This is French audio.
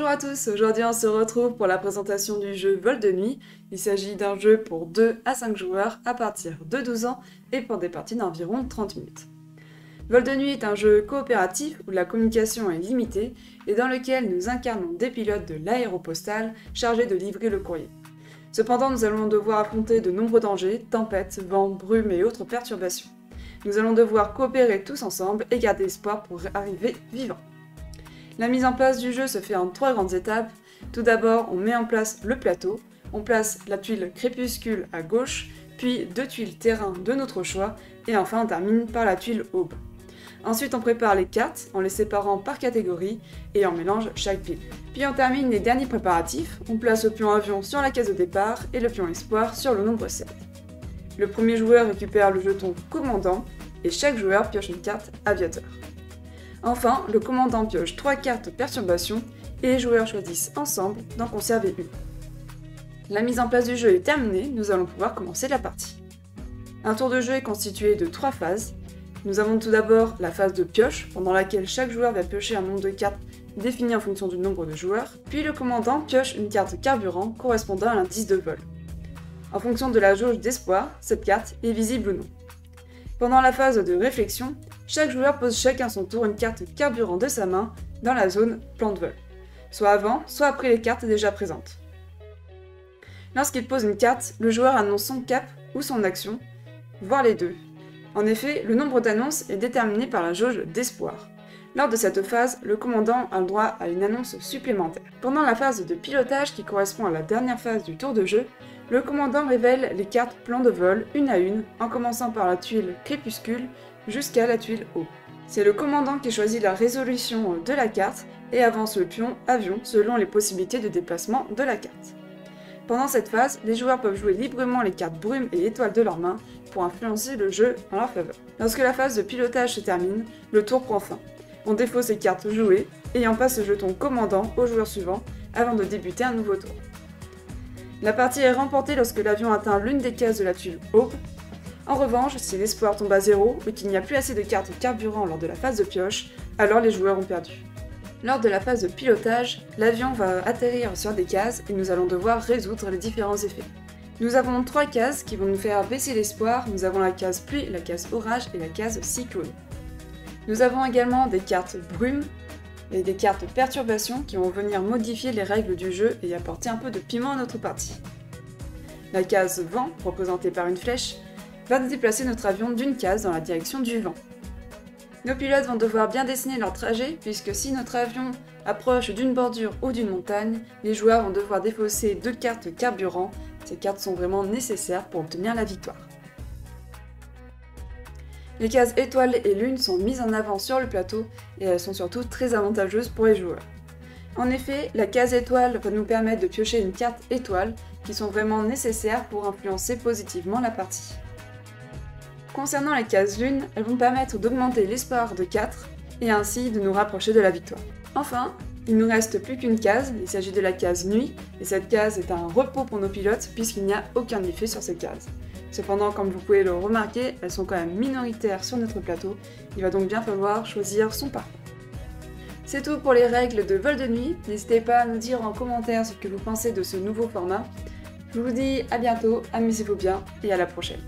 Bonjour à tous, aujourd'hui on se retrouve pour la présentation du jeu Vol de nuit. Il s'agit d'un jeu pour 2 à 5 joueurs à partir de 12 ans et pour des parties d'environ 30 minutes. Vol de nuit est un jeu coopératif où la communication est limitée et dans lequel nous incarnons des pilotes de l'aéropostale chargés de livrer le courrier. Cependant, nous allons devoir affronter de nombreux dangers, tempêtes, vents, brumes et autres perturbations. Nous allons devoir coopérer tous ensemble et garder espoir pour arriver vivants. La mise en place du jeu se fait en 3 grandes étapes. Tout d'abord, on met en place le plateau, on place la tuile crépuscule à gauche, puis 2 tuiles terrain de notre choix, et enfin on termine par la tuile aube. Ensuite, on prépare les cartes en les séparant par catégorie et on mélange chaque ville. Puis on termine les derniers préparatifs, on place le pion avion sur la case de départ et le pion espoir sur le nombre 7. Le premier joueur récupère le jeton commandant et chaque joueur pioche une carte aviateur. Enfin, le commandant pioche 3 cartes perturbation et les joueurs choisissent ensemble d'en conserver une. La mise en place du jeu est terminée, nous allons pouvoir commencer la partie. Un tour de jeu est constitué de 3 phases. Nous avons tout d'abord la phase de pioche, pendant laquelle chaque joueur va piocher un nombre de cartes défini en fonction du nombre de joueurs, puis le commandant pioche une carte carburant correspondant à l'indice de vol. En fonction de la jauge d'espoir, cette carte est visible ou non. Pendant la phase de réflexion, chaque joueur pose chacun son tour une carte carburant de sa main dans la zone plan de vol, soit avant, soit après les cartes déjà présentes. Lorsqu'il pose une carte, le joueur annonce son cap ou son action, voire les deux. En effet, le nombre d'annonces est déterminé par la jauge d'espoir. Lors de cette phase, le commandant a le droit à une annonce supplémentaire. Pendant la phase de pilotage qui correspond à la dernière phase du tour de jeu, le commandant révèle les cartes plan de vol une à une, en commençant par la tuile crépuscule jusqu'à la tuile haut. C'est le commandant qui choisit la résolution de la carte et avance le pion avion selon les possibilités de déplacement de la carte. Pendant cette phase, les joueurs peuvent jouer librement les cartes brume et étoile de leurs mains pour influencer le jeu en leur faveur. Lorsque la phase de pilotage se termine, le tour prend fin. On défausse les cartes jouées et on passe le jeton commandant au joueur suivant avant de débuter un nouveau tour. La partie est remportée lorsque l'avion atteint l'une des cases de la tuile aube. En revanche, si l'espoir tombe à 0 ou qu'il n'y a plus assez de cartes carburant lors de la phase de pioche, alors les joueurs ont perdu. Lors de la phase de pilotage, l'avion va atterrir sur des cases et nous allons devoir résoudre les différents effets. Nous avons 3 cases qui vont nous faire baisser l'espoir, nous avons la case pluie, la case orage et la case cyclone. Nous avons également des cartes brume et des cartes perturbation qui vont venir modifier les règles du jeu et apporter un peu de piment à notre partie. La case vent, représentée par une flèche, va déplacer notre avion d'une case dans la direction du vent. Nos pilotes vont devoir bien dessiner leur trajet puisque si notre avion approche d'une bordure ou d'une montagne, les joueurs vont devoir défausser 2 cartes carburant. Ces cartes sont vraiment nécessaires pour obtenir la victoire. Les cases étoiles et lune sont mises en avant sur le plateau et elles sont surtout très avantageuses pour les joueurs. En effet, la case étoile va nous permettre de piocher une carte étoile qui sont vraiment nécessaires pour influencer positivement la partie. Concernant les cases lune, elles vont permettre d'augmenter l'espoir de 4 et ainsi de nous rapprocher de la victoire. Enfin, il ne nous reste plus qu'une case, il s'agit de la case nuit, et cette case est un repos pour nos pilotes puisqu'il n'y a aucun effet sur ces cases. Cependant, comme vous pouvez le remarquer, elles sont quand même minoritaires sur notre plateau, il va donc bien falloir choisir son parcours. C'est tout pour les règles de Vol de nuit, n'hésitez pas à nous dire en commentaire ce que vous pensez de ce nouveau format. Je vous dis à bientôt, amusez-vous bien et à la prochaine.